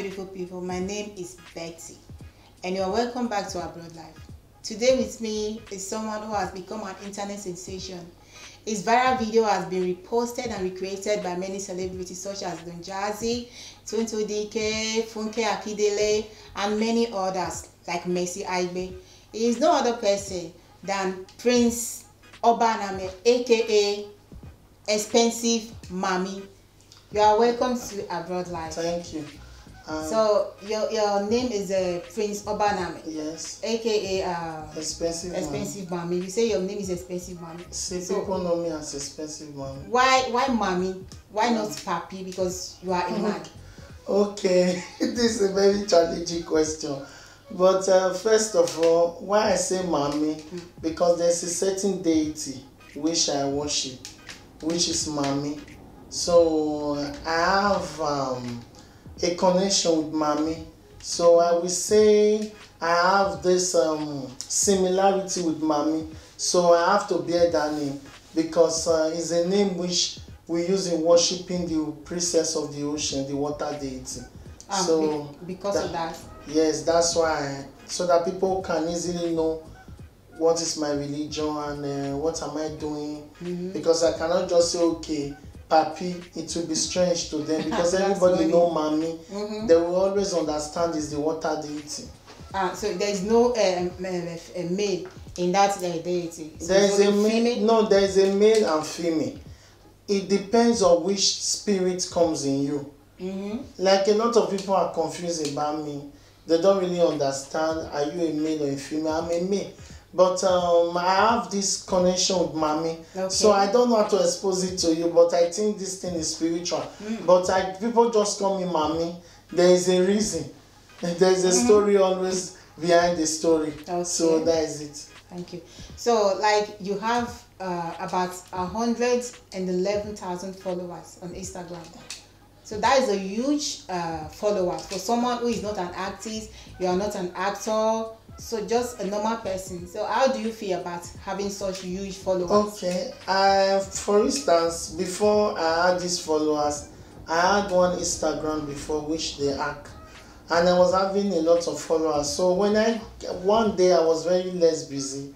beautiful people, my name is Betty and you are welcome back to Abroad Life. Today with me is someone who has become an internet sensation. His viral video has been reposted and recreated by many celebrities such as Don Jazzy, Tunto DK, Funke Akindele and many others like Mercy Aigbe. He is no other person than Prince Obbaname, aka Expensive-mami. You are welcome to Abroad Life. Thank you. So your name is Prince Obbaname. Yes. AKA Expensive-mami. You say your name is Expensive-mami. See, so, people know me as Expensive-mami. Why mommy? Why not papi? Because you are a man. Okay, this is a very challenging question. But first of all, why I say mommy? Because there's a certain deity which I worship, which is mommy. So I have a connection with mommy. So I will say I have this similarity with mommy. So I have to bear that name because it's a name which we use in worshiping the princess of the ocean, the water deity. So because of that. Yes, that's why. So that people can easily know what is my religion and what am I doing. Because I cannot just say, okay, papi, it will be strange to them because everybody know mommy. They will always understand is the water deity. So there is no male in that deity. So there is a male. No, there is a male and female. It depends on which spirit comes in you. Like a lot of people are confused about me. They don't really understand. Are you a male or a female? I'm a male. But I have this connection with mommy. Okay. So I don't know how to expose it to you, but I think this thing is spiritual. But people just call me mommy. There is a reason. There is a story always behind the story. Okay. So that is it. Thank you. So like you have about 111,000 followers on Instagram. So that is a huge followers for someone who is not an artist. You are not an actor. So just a normal person. So how do you feel about having such huge followers? Okay. For instance, before I had these followers, I had one Instagram before which they hack, and I was having a lot of followers. So when one day I was very less busy,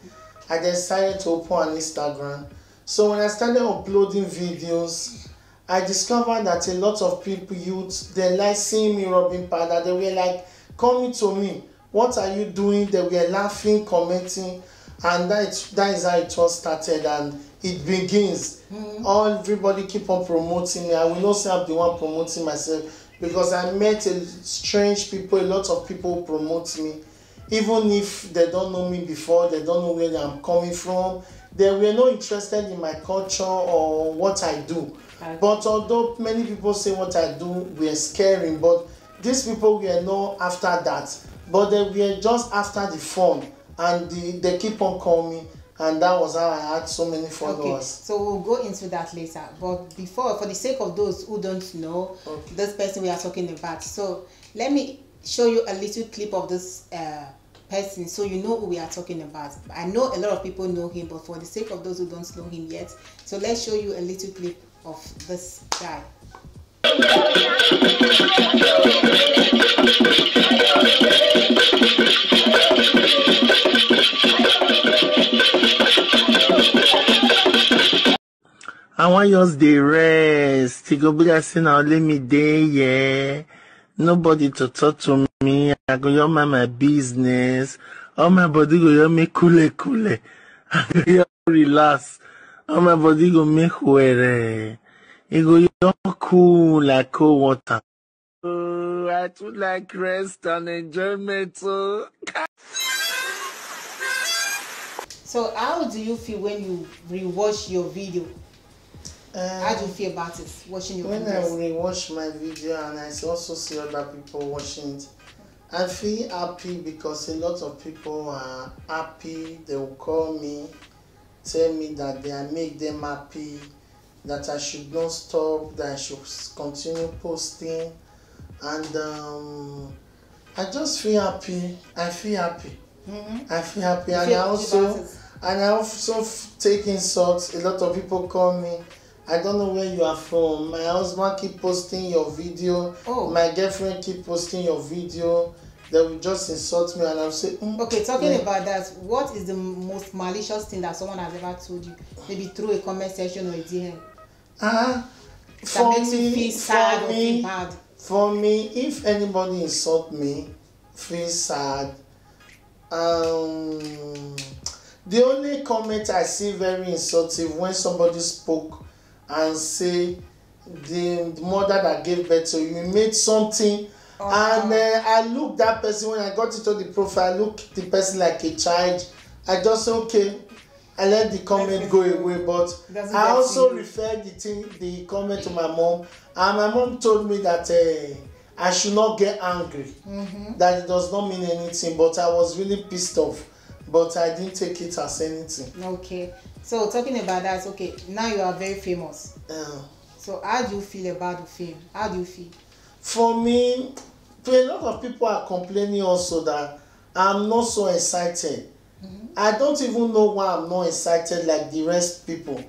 I decided to open an Instagram. So when I started uploading videos, I discovered that a lot of people, youth, they like seeing me rubbing powder. They were like coming to me. What are you doing? They were laughing, commenting, and that is how it all started, and it begins. Everybody keep on promoting me. I will not say I'm the one promoting myself because I met strange people. A lot of people promote me, even if they don't know me before, they don't know where I'm coming from. They were not interested in my culture or what I do. Okay. But although many people say what I do were scary, but these people were not after that. But they were just after the fun, and they keep on calling me, and that was how I had so many followers. Okay, so we'll go into that later. But before, for the sake of those who don't know this person we are talking about, so let me show you a little clip of this person so you know who we are talking about. I know a lot of people know him, but for the sake of those who don't know him yet, so let's show you a little clip of this guy. I want yours the rest. You go be like saying now let me day, yeah. Nobody to talk to me. I go your my business. All my body go your me coole. I go your relax. All my body go make where. You go your cool like cold water. Oh, I too like rest and enjoyment. So how do you feel when you rewatch your video? How do you feel about it, watching your videos? When I rewatch my video and I also see other people watching it, I feel happy because a lot of people are happy. They will call me, tell me that I make them happy, that I should not stop, that I should continue posting, and I just feel happy. I feel happy. I feel happy, and I also take insults. A lot of people call me I don't know where you are from. My husband keep posting your video. Oh. My girlfriend keep posting your video. They will just insult me and I'll say, Okay, talking about that, what is the most malicious thing that someone has ever told you? Maybe through a comment section or a DM? That makes you feel sad or feel bad. For me, if anybody insult me, feel sad. The only comment I see very insulting when somebody spoke and say the mother that gave birth to you made something. And I look that person, when I got into the profile, I look the person like a child. I just say, okay, I let the comment go away. But I also referred the comment to my mom, and my mom told me that I should not get angry, that it does not mean anything. But I was really pissed off, but I didn't take it as anything. Okay, so talking about that, okay, now you are very famous. So how do you feel about the fame? How do you feel? For me, a lot of people are complaining also that I'm not so excited. I don't even know why I'm not excited like the rest people,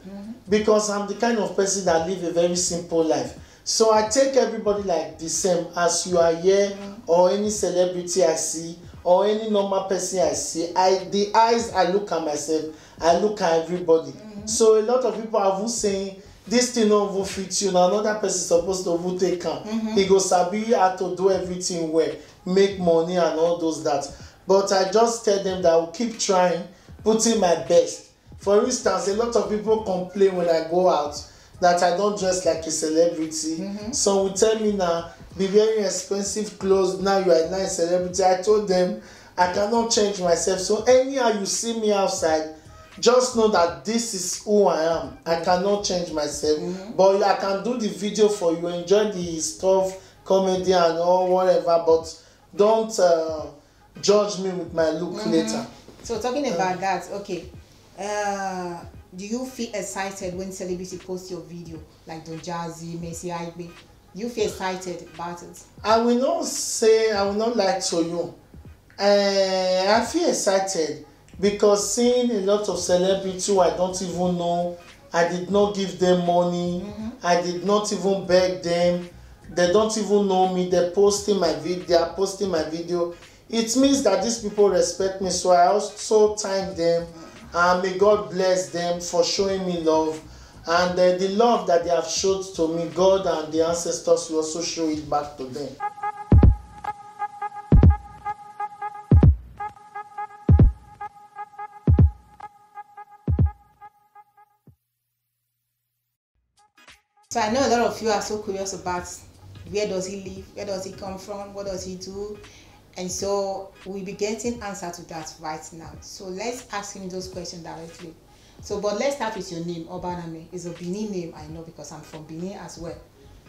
because I'm the kind of person that live a very simple life. So I take everybody like the same. As you are here, or any celebrity I see, or any normal person I see, the eyes I look at myself, I look at everybody. So a lot of people are even saying, this thing no even fit you, na another person supposed to even take am. He go sabi how to do everything well, make money and all those that. But I just tell them that I will keep trying, putting my best. For instance, a lot of people complain when I go out that I don't dress like a celebrity. Some will tell me now, be wearing expensive clothes, now you are a nice celebrity. I told them I cannot change myself. So anyhow you see me outside, just know that this is who I am. I cannot change myself, but I can do the video for you, enjoy the stuff, comedy and all whatever, but don't judge me with my look later. So talking about that, okay, do you feel excited when celebrity post your video, like Don Jazzy, Messi, Aigbe? Do you feel excited about it? I will not lie to you. I feel excited because seeing a lot of celebrities who I don't even know, I did not give them money, I did not even beg them, they don't even know me, they are posting my video. It means that these people respect me, so I also thank them, and may God bless them for showing me love, and the love that they have showed to me, God and the ancestors will also show it back to them. So I know a lot of you are so curious about where does he live, where does he come from, what does he do, and so we'll be getting answer to that right now. So let's ask him those questions directly. So but let's start with your name. Obaname is a Benin name, I know, because I'm from Benin as well.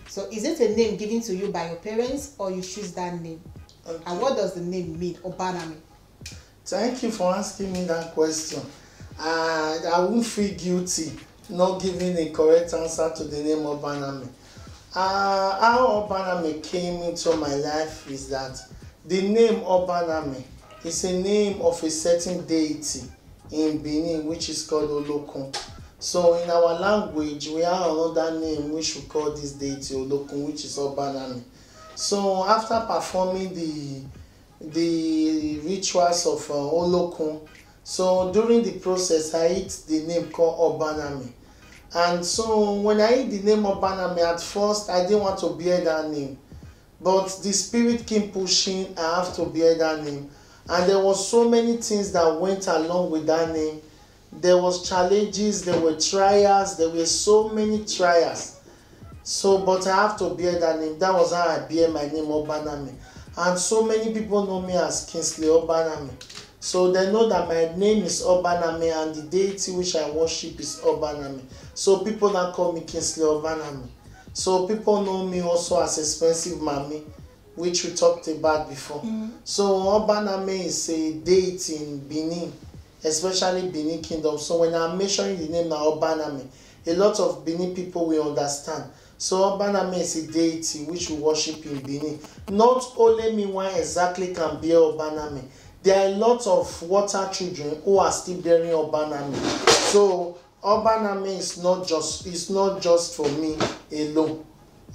So is it a name given to you by your parents, or you choose that name? Okay. And what does the name mean, Obaname? Thank you for asking me that question. I won't feel guilty not giving a correct answer to the name Obaname. How Obaname came into my life is that the name Obaname is a name of a certain deity in Benin, which is called Olokun. So in our language, we have another name which we call this deity Olokun, which is Obaname. So after performing the rituals of Olokun, so during the process, I eat the name called Obaname. And so when I eat the name Obaname, at first I didn't want to bear that name. But the spirit came pushing, I have to bear that name. And there was so many things that went along with that name. There was challenges, there were trials, there were so many trials. So, but I have to bear that name. That was how I bear my name Obaname. And so many people know me as Kingsley Obaname. So they know that my name is Obaname and the deity which I worship is Obaname. So people now call me Kingsley Obaname. So people know me also as Expensive-mami, which we talked about before. So Obaname is a deity in Benin, especially Benin Kingdom. So when I'm mentioning the name now Obaname, a lot of Benin people will understand. So Obaname is a deity which we worship in Benin. Not only me one exactly can bear Obaname. There are a lot of water children who are still bearing Obaname. So Obaname is not just for me alone.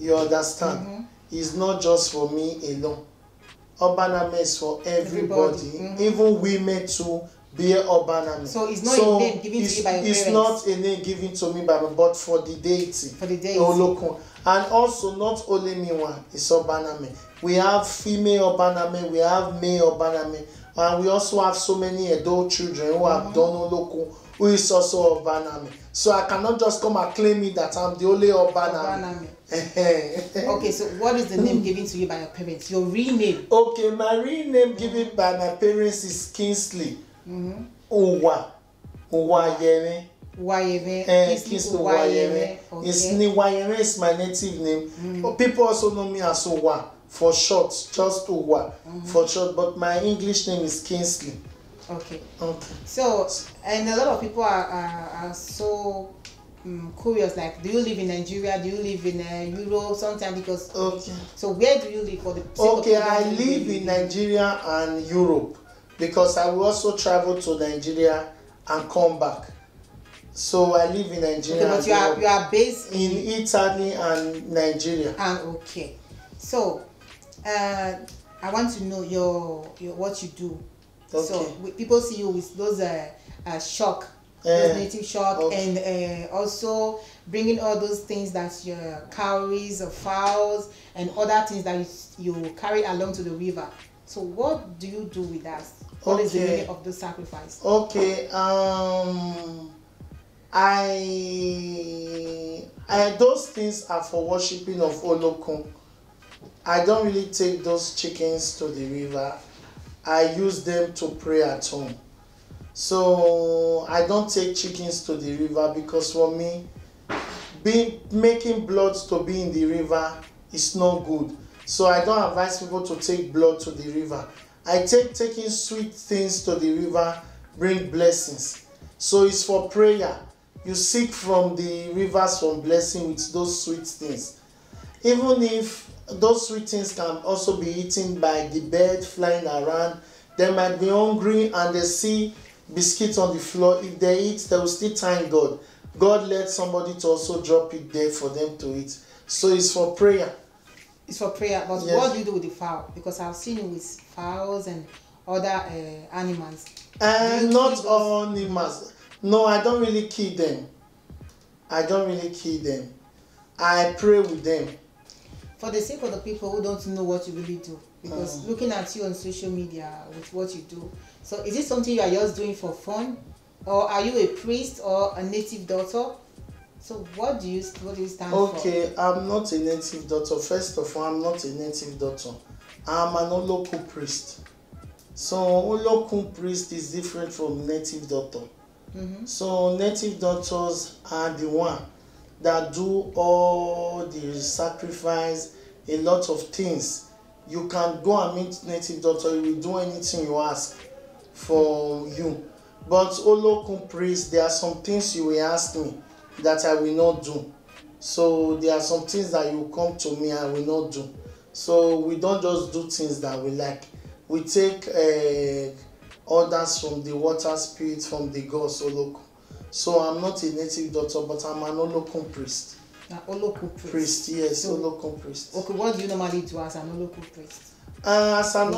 You understand? It's not just for me alone. Obaname is for everybody. Even women too bear Obaname. So it's not a name given to you by your parents. It's not a name given to me by me, but for the deity. For the deity. Olokun. And also not only me one is Obaname. We have female Obaname, we have male Obaname, and we also have so many adult children who have done Olokun, who is also Obaname. So I cannot just come and claim me that I'm the only Obaname. Okay, so what is the name given to you by your parents? Your real name? Okay, my real name given by my parents is Kingsley. Uwa Yeme. Kingsley Uwayeme. Uwayeme is my native name. But people also know me as Uwa for short, just Uwa for short. But my English name is Kingsley. Okay. So, and a lot of people are so curious. Like, do you live in Nigeria? Do you live in Europe? Sometimes because. Okay. So where do you live for the? Okay, I live in Nigeria and Europe because I will also travel to Nigeria and come back. So I live in Nigeria. Okay, but you are based in Italy and Nigeria. And okay, so I want to know your what you do. Okay. So people see you with those shock, those native shock, and also bringing all those things that your cowries or fowls and other things that you carry along to the river. So what do you do with that? What is the meaning of the sacrifice? Okay. Those things are for worshiping of Olokun. I don't really take those chickens to the river. I use them to pray at home. So I don't take chickens to the river because for me, making blood to be in the river is not good. So I don't advise people to take blood to the river. I taking sweet things to the river bring blessings. So it's for prayer. You seek from the rivers from blessing with those sweet things. Even if those sweet things can also be eaten by the bird flying around, they might be hungry and they see biscuits on the floor. If they eat, they will still thank God. God led somebody to also drop it there for them to eat. So it's for prayer. It's for prayer, but yes. What do you do with the fowl? Because I've seen you with fowls and other animals. Not all animals. No, I don't really kill them. I pray with them. For the sake of the people who don't know what you really do, because looking at you on social media with what you do, so is it something you are just doing for fun, or are you a priest or a native doctor? So what do you stand for? Okay, I'm not a native doctor. First of all, I'm not a native doctor. I'm an Olokun priest. So Olokun priest is different from native doctor. So native doctors are the one that do all the sacrifice, a lot of things. You can go and meet native doctor, he will do anything you ask for you. But Olokun priest, there are some things you will ask me that I will not do. So there are some things that you come to me I will not do. So we don't just do things that we like. We take orders from the water spirit, from the gods Olokun. So I'm not a native doctor, but I'm an Olokun priest. An Olokun priest? Yes, so, Olokun priest. Okay, what do you normally do as an Olokun priest? As an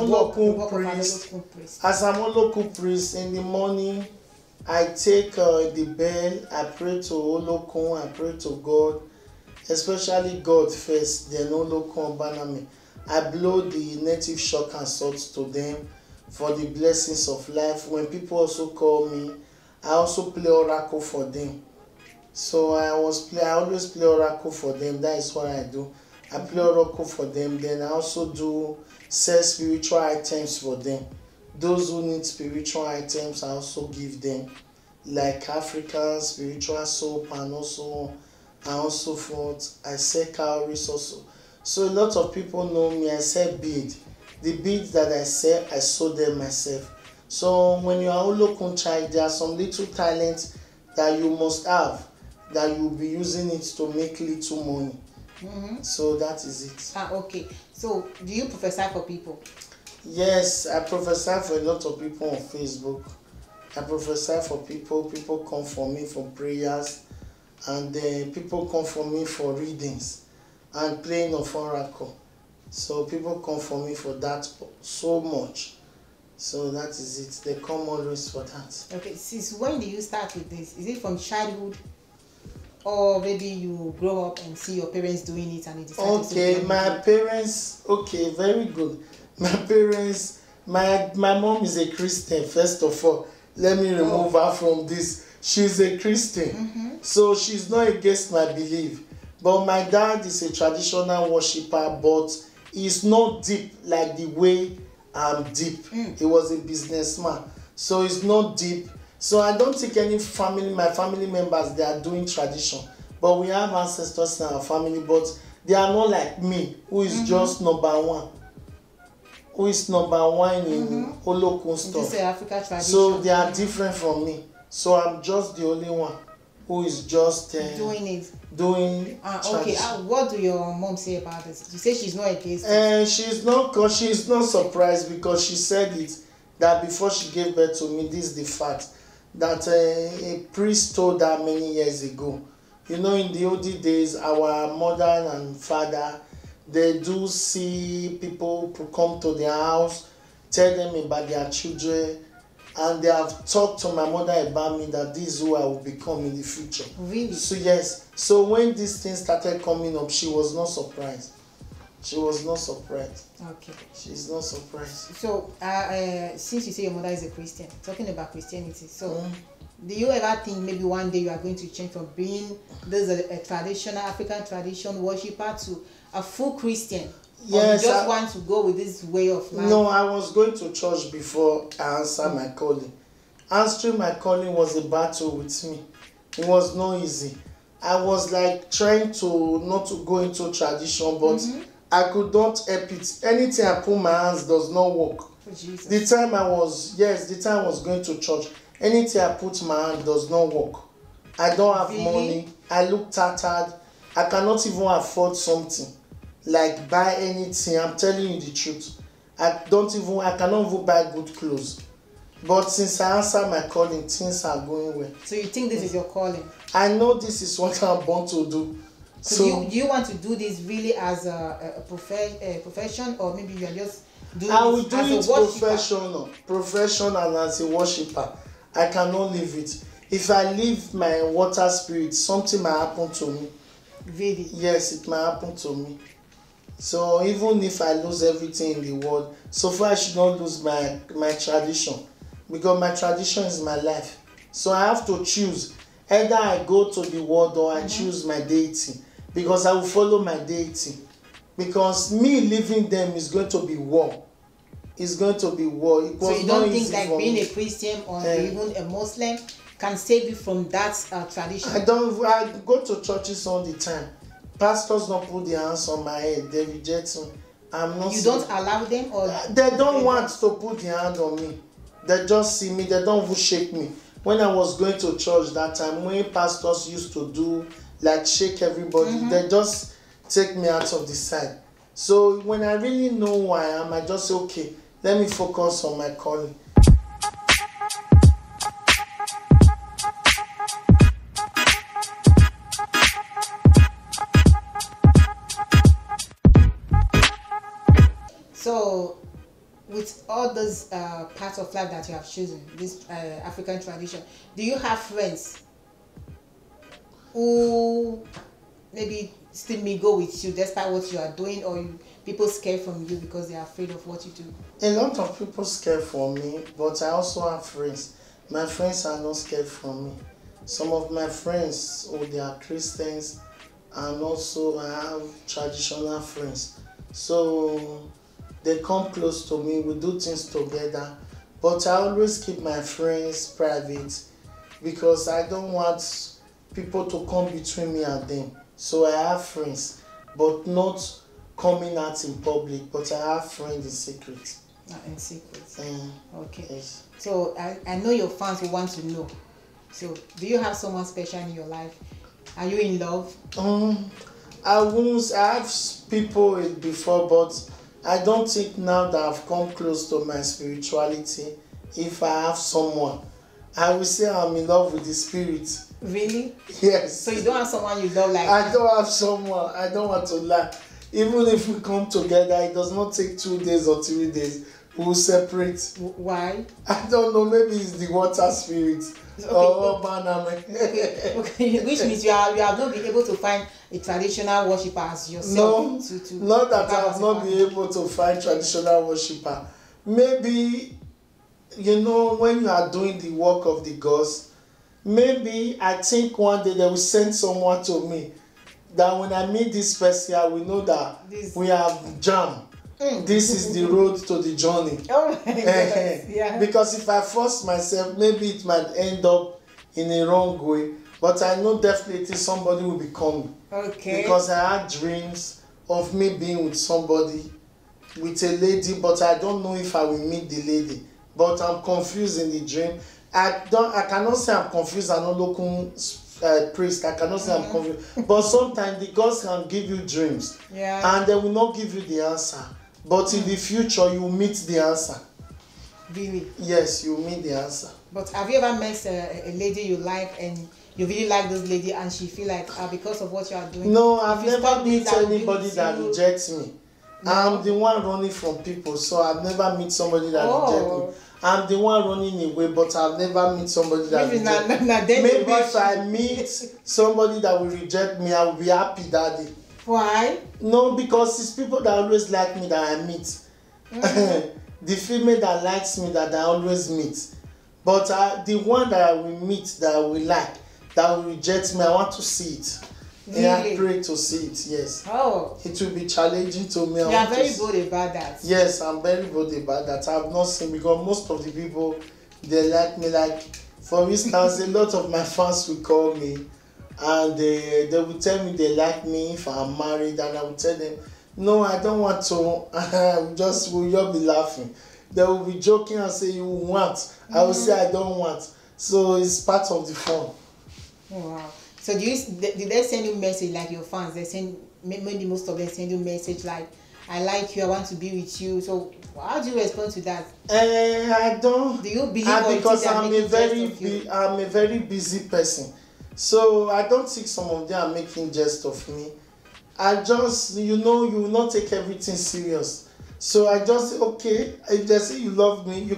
Olokun priest, in the morning, I take the bell, I pray to Olokun, I pray to God, especially God first, then Olokun Banami. I blow the native shock and salt to them for the blessings of life. When people also call me, I also play oracle for them. So I always play oracle for them. That is what I do. I play oracle for them. Then I also do sell spiritual items for them. Those who need spiritual items, I also give them, like African spiritual soap and also forth. I sell cowries also. So a lot of people know me. I sell beads. The beads that I sell, I sew them myself. So when you are Olokun child, there are some little talents that you must have, that you'll be using it to make little money. So that is it. Okay. So do you prophesy for people? Yes, I prophesy for a lot of people on Facebook. I prophesy for people. People come for me for prayers, and people come for me for readings and playing of oracle. So people come for me for that so much. So that is it. They come always for that. Okay, since when did you start with this? Is it from childhood, or maybe you grow up and see your parents doing it and you decide to Okay, my parents. Okay, very good. My parents. My mom is a Christian. First of all, let me remove her from this. She's a Christian, so she's not against my belief. But my dad is a traditional worshiper, but he's not deep like the way I'm deep. He was a businessman, so it's not deep. So I don't think my family members, they are doing tradition. But we have ancestors in our family, but they are not like me, who is just number one. Who is number one in Olokun stuff. This is African tradition. So they are different from me. So I'm just the only one who is just doing it. Doing okay. What do your mom say about this? You say she's not against it. She's not surprised, because she said it that before she gave birth to me. This is the fact that a priest told her many years ago. You know, in the olden days, our mother and father, they do see people come to their house, tell them about their children, and they have talked to my mother about me that this is who I will become in the future. Really? So yes. So when these things started coming up, she was not surprised. She was not surprised. Okay. She's not surprised. So since you say your mother is a Christian, talking about Christianity, so do you ever think maybe one day you are going to change from being a traditional African tradition worshiper to a full Christian? Yes. Or you just want to go with this way of life? No, I was going to church before I answered my calling. Answering my calling was a battle with me. It was not easy. I was like trying to not to go into tradition, but I could not help it. Anything I put my hands does not work. Jesus. The time I was going to church, anything I put my hand does not work. I don't have money. I look tattered. I cannot even afford something. Like buy anything. I'm telling you the truth. I cannot even buy good clothes. But since I answered my calling, things are going well. So you think this is your calling? I know this is what I'm born to do. So do you want to do this really as a profession, or maybe you are just doing I will it do as it a professional and as a worshiper. I cannot leave it. If I leave my water spirit, something might happen to me. Really? Yes, it might happen to me. So even if I lose everything in the world, so far I should not lose my tradition, because my tradition is my life. So I have to choose. Either I go to the world or I choose my deity, because I will follow my deity. Because me leaving them is going to be war. It's going to be war. It was so you don't think like being a Christian or even a Muslim can save you from that tradition? I go to churches all the time. Pastors don't put their hands on my head. They reject me. I'm not. You don't allow them, or they don't want to put their hand on me. They just see me. They don't even shake me. When I was going to church that time, when pastors used to do like shake everybody, they just take me out of the side. So when I really know who I am, I just say, okay, let me focus on my calling. So, with all those parts of life that you have chosen, this African tradition, do you have friends who maybe still may go with you despite what you are doing, or people scared from you because they are afraid of what you do? A lot of people scared from me, but I also have friends. My friends are not scared from me. Some of my friends, they are Christians, and also I have traditional friends. So they come close to me, we do things together, but I always keep my friends private, because I don't want people to come between me and them. So I have friends, but not coming out in public, but I have friends in secret. In secret. Okay. Yes. So I know your fans will want to know. So do you have someone special in your life? Are you in love? I have people before, but I don't think now that I've come close to my spirituality, if I have someone. I will say I'm in love with the spirit. Really? Yes. So you don't have someone you love like I don't have someone. I don't want to lie. Even if we come together, it does not take 2 days or 3 days. We will separate. Why? I don't know. Maybe it's the water spirit. Okay. Or banana. Okay. Which means you have not been able to find a traditional worshipper as yourself. No, not that I have not been able to find traditional worshipper. Maybe, when you are doing the work of the gods, maybe I think one day they will send someone to me that when I meet this person, I will know that we have jam. This is the road to the journey. Oh my God. Yeah. Because if I force myself, maybe it might end up in a wrong way. But I know definitely somebody will be coming. Okay. Because I had dreams of me being with somebody, with a lady, but I don't know if I will meet the lady. But I'm confused in the dream. I cannot say I'm confused. I'm not local priest. I cannot say I'm confused. But sometimes the gods can give you dreams. Yeah. And they will not give you the answer. But in the future, you meet the answer. Really? Yes, you meet the answer. But have you ever met a lady you like and you really like this lady and she feel like because of what you are doing? No, I've never met anybody that rejects me. No. I'm the one running from people, so I've never met somebody that rejects me. I'm the one running away, but I've never met somebody that rejects me. Maybe if I meet somebody that will reject me, I will be happy that day. Why? No, because it's people that always like me that I meet. The female that likes me that I always meet. But the one that I will meet, that I will like, that will reject me, I want to see it. Really? And I pray to see it, yes. Oh. It will be challenging to me. You are very good about that. Yes, I'm very good about that. I have not seen, because most of the people, they like me. Like, for instance, a lot of my fans will call me and they will tell me they like me if I'm married, and I will tell them, no, I don't want to. We'll just be laughing. They will be joking and say, you want. I will say, I don't want. So it's part of the fun. Oh, wow. So did they send you message like your fans? They send, maybe most of them send you message like, I like you, I want to be with you. So how do you respond to that? I don't. Do you believe because I'm a very busy person. So I don't think some of them are making jest of me. I just, you will not take everything serious. So I just say, okay, if they say you love me,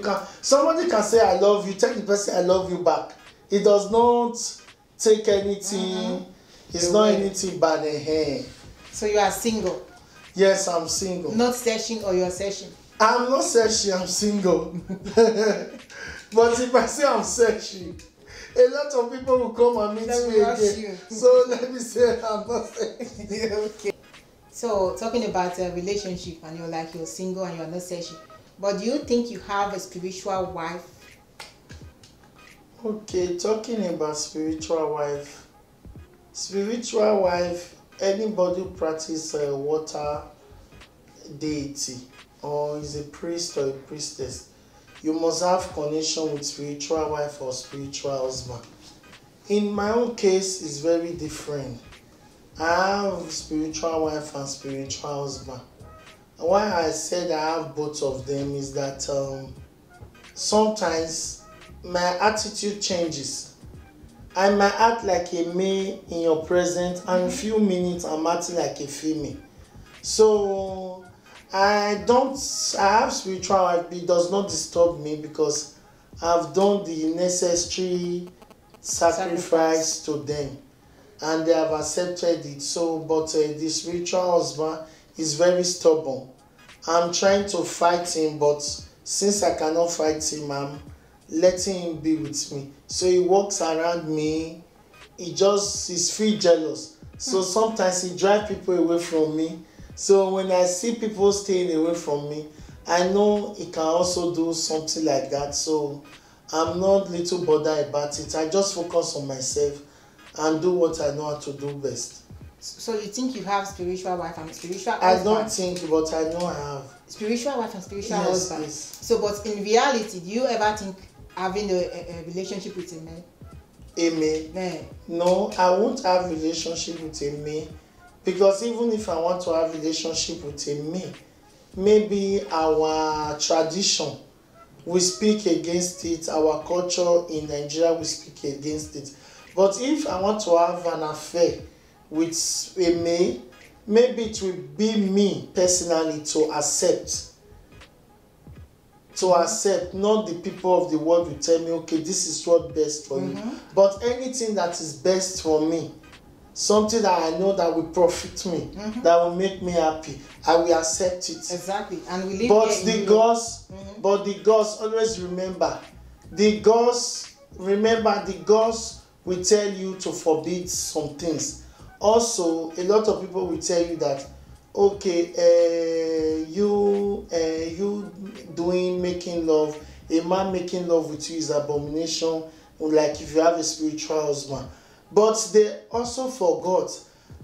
somebody can say I love you, tell the person I love you back. It does not take anything, it's not anything bad in here. So you are single? Yes, I'm single. Not searching, or you're searching? I'm not searching, I'm single. But if I say I'm searching, a lot of people will come and meet me again. So let me say I'm not searching. Okay. So talking about a relationship, and you're single and you're not searching, but do you think you have a spiritual wife? Okay, talking about spiritual wife, anybody who practices water deity or is a priest or a priestess, you must have connection with spiritual wife or spiritual husband. In my own case, it's very different. I have spiritual wife and spiritual husband. Why I said I have both of them is that sometimes my attitude changes. I might act like a male in your presence, and in a few minutes I'm acting like a female. So I have spiritual wife, it does not disturb me because I've done the necessary sacrifice to them and they have accepted it. So, but the spiritual husband is very stubborn. I'm trying to fight him, but since I cannot fight him, I'm letting him be with me. So he walks around me, he's feel jealous. So sometimes he drives people away from me. So when I see people staying away from me, I know he can also do something like that. So I'm not little bothered about it. I just focus on myself and do what I know how to do best. So you think you have spiritual wife and spiritual husband? I don't think, but I know I have. Spiritual wife and spiritual husband? Yes. So, but in reality, do you ever think having a relationship with a man? A male? No, I won't have relationship with a male, because even if I want to have relationship with a male, maybe our tradition we speak against it. Our culture in Nigeria, we speak against it. But if I want to have an affair with a male, maybe it will be me personally to accept. Not the people of the world will tell me, okay, this is what best for you. But anything that is best for me, something that I know that will profit me, that will make me happy, I will accept it. Exactly. And we live but here the gods, always remember, the gods will tell you to forbid some things. Also, a lot of people will tell you that, okay, you making love, a man making love with you is abomination, like if you have a spiritual husband. But they also forget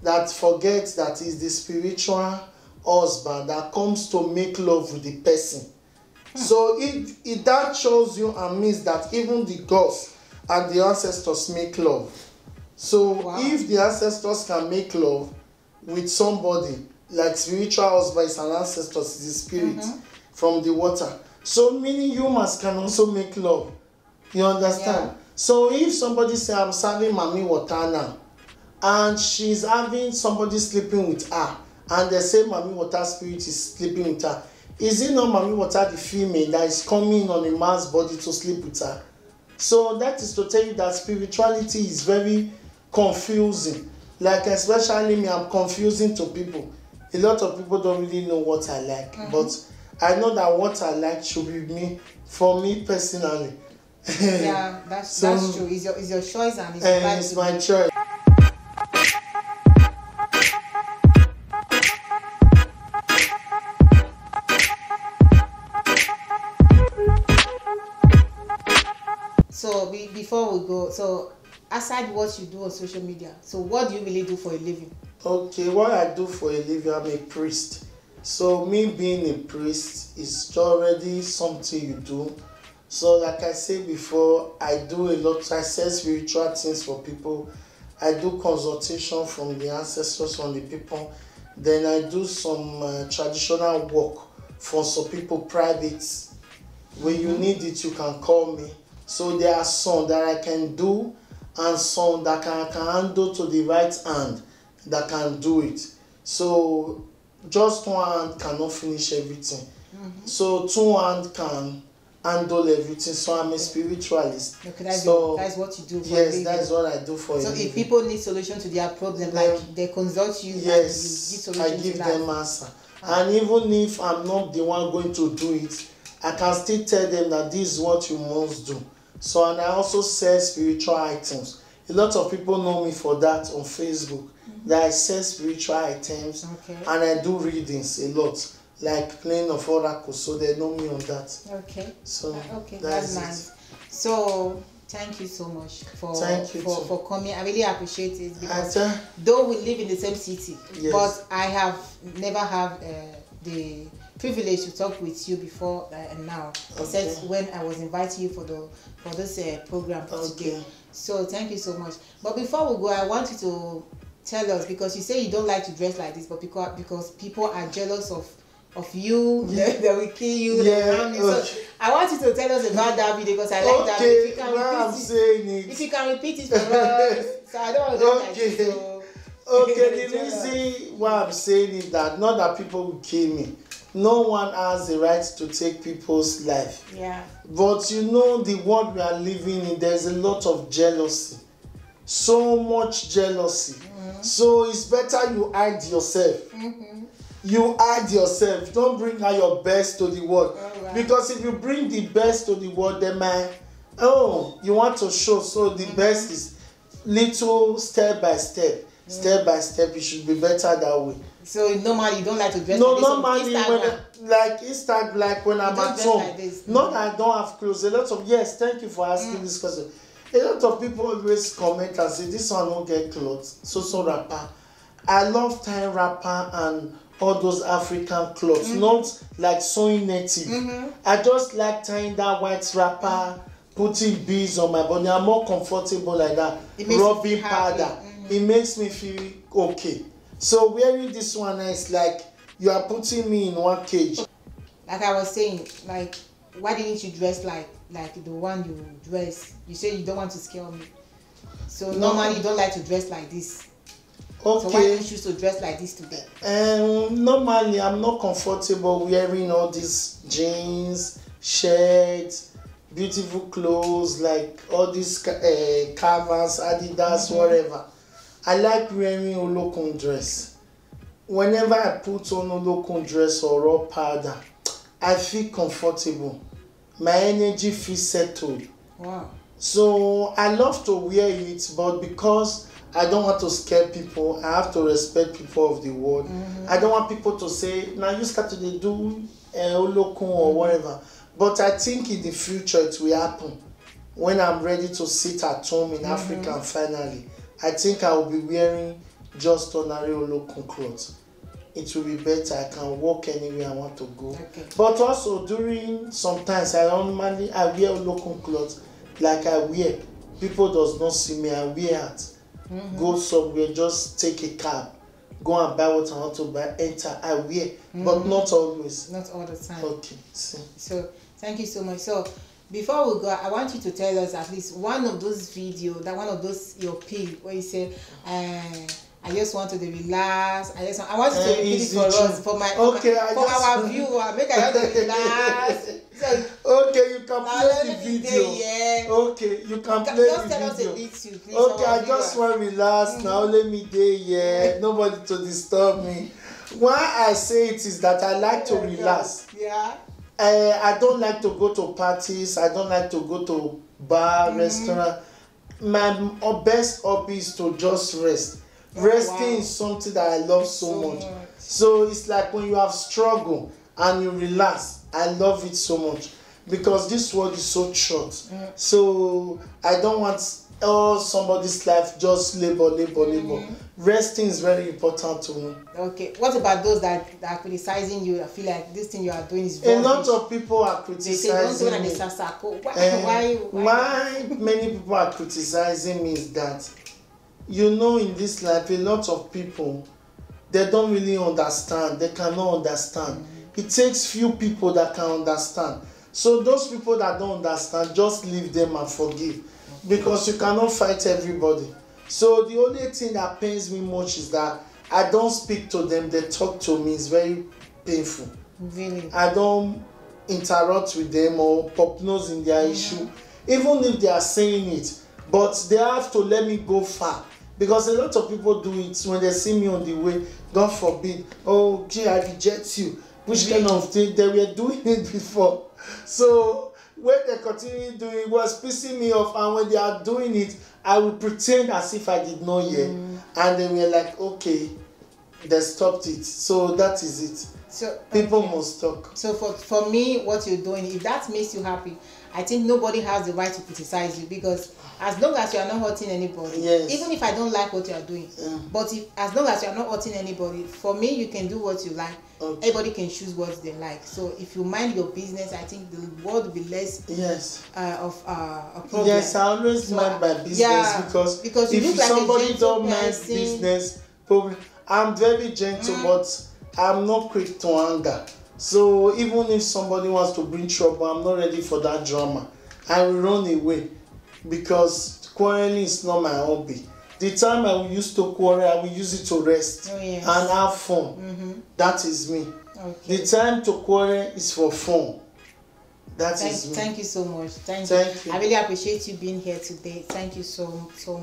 that is the spiritual husband that comes to make love with the person. So it that shows you and means that even the gods and the ancestors make love. So if the ancestors can make love with somebody, like spiritual husband is an ancestor, is the spirit from the water. So many humans can also make love. You understand? Yeah. So if somebody say, I'm serving mommy water now, and she's having somebody sleeping with her, and they say mommy water spirit is sleeping with her, is it not mommy water the female that is coming on a man's body to sleep with her? So that is to tell you that spirituality is very confusing. Like especially me, I'm confusing to people. A lot of people don't really know what I like, but I know that what I like should be me, for me personally. Yeah, that's true. It's your choice and it's my choice. So before we go, so aside what you do on social media, so what do you really do for a living? Okay, what I do for a living, I'm a priest. So me being a priest is already something you do. So like I said before, I do a lot. I say spiritual things for people. I do consultation from the ancestors, from the people. Then I do some traditional work for some people, private. When you need it, you can call me. So there are some that I can do and some that I can handle to the right hand that can do it. So just one hand cannot finish everything. So two hands can handle everything. So I'm a spiritualist. Okay, that's what you do for yes, that's what I do for so a living. if people need solution to their problem, like they consult you, yes, and you give I give them answer. And even if I'm not the one going to do it, I can still tell them that this is what you must do. So, and I also sell spiritual items. A lot of people know me for that on Facebook. That I sell spiritual items, and I do readings a lot, like playing of oracles. So they know me on that. Okay. So that's nice. So thank you so much for coming. I really appreciate it because though we live in the same city, but I have never had the privilege to talk with you before and now, except when I was inviting you for this program today. So thank you so much. But before we go, I want you to tell us, because you say you don't like to dress like this, but because people are jealous of you, they will kill you, they will harm you. So I want you to tell us about that video, because I like that video. If you can repeat it for us, so I don't want to like this, so the reason why I'm saying is that not that people will kill me. No one has the right to take people's life. Yeah. But you know, the world we are living in, there's a lot of jealousy. So much jealousy. So it's better you hide yourself. You hide yourself. Don't bring out your best to the world. Because if you bring the best to the world, they might, you want to show. So the best is little, step by step. Step by step, it should be better that way. So normally you don't like to dress like this? Normally when I'm at home. Like not that I don't have clothes. A lot of thank you for asking this question. A lot of people always comment and say this one don't get clothes. So wrapper. I love tying wrapper and all those African clothes, not like sewing native. I just like tying that white wrapper, putting beads on my body. I'm more comfortable like that. Rubbing powder. It makes me feel okay. So wearing this one is like you are putting me in one cage. Like I was saying, like why didn't you dress like the one you dress? You say you don't want to scare me. So normally you don't like to dress like this. Okay. So why did you choose to dress like this today? Normally I'm not comfortable wearing all these jeans, shirts, beautiful clothes, like all these Canvas, Adidas, whatever. I like wearing olokun dress. Whenever I put on olokun dress or raw powder, I feel comfortable. My energy feels settled. Wow. So I love to wear it, but because I don't want to scare people, I have to respect people of the world. I don't want people to say, now you start to do olokun or whatever. But I think in the future it will happen. When I'm ready to sit at home in Africa finally, I think I will be wearing just ordinary olokun clothes. It will be better. I can walk anywhere I want to go. Okay. But also sometimes I wear olokun clothes like I wear. People does not see me, I wear it. Go somewhere, just take a cab, go and buy what I want to buy, enter, I wear. But not always. Not all the time. Okay. See. So thank you so much. So before we go, I want you to tell us at least one of those videos, that one of those your page where you say, I just want to relax. I want you to repeat it for us, for our viewer. Make I just relax. So, okay, you can play the video. Okay, you can play just the tell us a video. little, please. Okay, I just want to relax now. Let me dey here. Nobody to disturb me. Why I say it is that I like to relax. Yeah. I don't like to go to parties. I don't like to go to bar, restaurant. My best hobby is to just rest. Resting is something that I love so much. So it's like when you have struggle and you relax, I love it so much because this world is so short. So I don't want somebody's life just labor. Resting is very important to me. Okay, what about those that are criticizing you? I feel like this thing you are doing is rubbish. A lot of people are criticizing me. Why many people are criticizing me is that, in this life, a lot of people, they don't really understand. They cannot understand. It takes few people that can understand. So those people that don't understand, just leave them and forgive. Because you cannot fight everybody. So the only thing that pains me much is that I don't speak to them. They talk to me. It's very painful. Really? I don't interrupt with them or pop nose in their issue. Even if they are saying it. But they have to let me go far. Because a lot of people do it when they see me on the way. God forbid. Oh, gee, I reject you. Which kind of thing? They were doing it before. So when they continue doing it, was pissing me off. And when they are doing it, I will pretend as if I did not hear. And they were like, okay, they stopped it. So that is it. So people must talk. So for me, what you're doing, if that makes you happy, I think nobody has the right to criticize you, because as long as you are not hurting anybody, even if I don't like what you are doing, but as long as you are not hurting anybody, for me, you can do what you like. Everybody can choose what they like. So if you mind your business, I think the world will be less of a problem. Yes, I always mind my business, because if somebody don't mind business, probably I'm very gentle, but I'm not quick to anger. So even if somebody wants to bring trouble, I'm not ready for that drama. I will run away, because quarreling is not my hobby. The time I used to quarrel, I will use it to rest and have fun. That is me. Okay. The time to quarrel is for fun. Is me. Thank you so much. Thank you. I really appreciate you being here today. Thank you so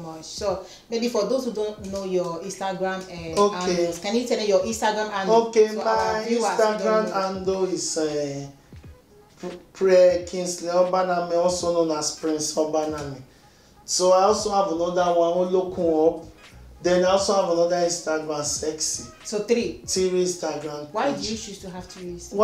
much. So maybe for those who don't know your Instagram handles, can you tell them your Instagram handle? Okay, my Instagram handle is Kingsley Obanami, also known as Prince Obanami. So I also have another one, Olokun Up. Then I also have another Instagram, Sexy. So three Instagram page. Why do you choose to have three Instagram?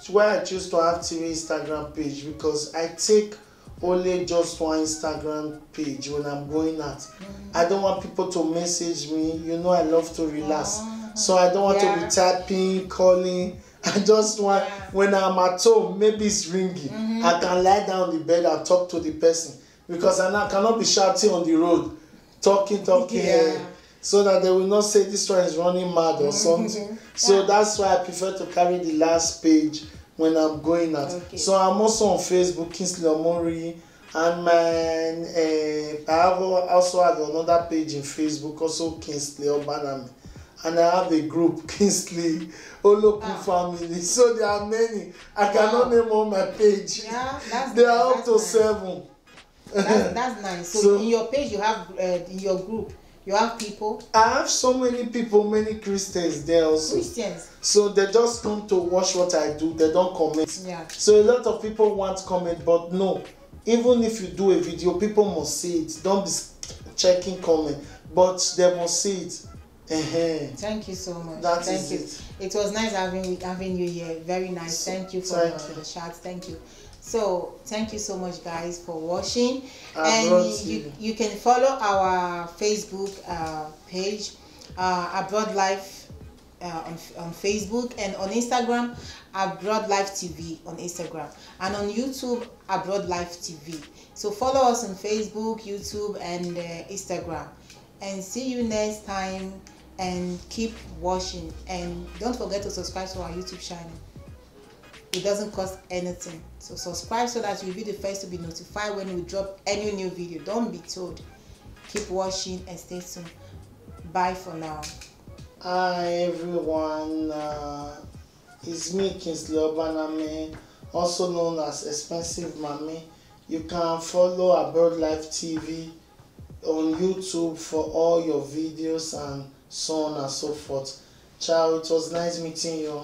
Why I choose to have three Instagram page, because I take only just one Instagram page when I'm going out. I don't want people to message me. I love to relax. So I don't want to be typing, calling. I just want, when I'm at home, maybe it's ringing. I can lie down on the bed and talk to the person, because I cannot be shouting on the road, talking, so that they will not say this one is running mad or something. So that's why I prefer to carry the last page when I'm going out. Okay. So I'm also on Facebook, Kingsley Omori, and I also have another page in Facebook, also Kingsley Obanami, and I have a group, Kingsley Olokun Family. So there are many. I cannot name all my page. Yeah, that's they nice. are up That's to nice. 7. That's nice. So in your page, you have in your group, you have people. I have so many people, many Christians there also. Christians. So they just come to watch what I do. They don't comment. Yeah. So a lot of people want to comment, but no. Even if you do a video, people must see it. Don't be checking comment, but they must see it. Thank you so much. Thank you. It was nice having you here. Very nice. Thank you for the shots. Thank you. So thank you so much, guys, for watching. And you can follow our Facebook page, Abroad Life on Facebook, and on Instagram, Abroadlifetv on Instagram, and on YouTube, Abroadlifetv. So follow us on Facebook, YouTube, and Instagram. And see you next time. And keep watching. And don't forget to subscribe to our YouTube channel. It doesn't cost anything. So subscribe so that you'll be the first to be notified when we drop any new video. Don't be told. Keep watching and stay tuned. Bye for now. Hi everyone. It's me, Kingsley Obanami, also known as Expensive-mami. You can follow Abroadlifetv on YouTube for all your videos and so on and so forth. Ciao, it was nice meeting you.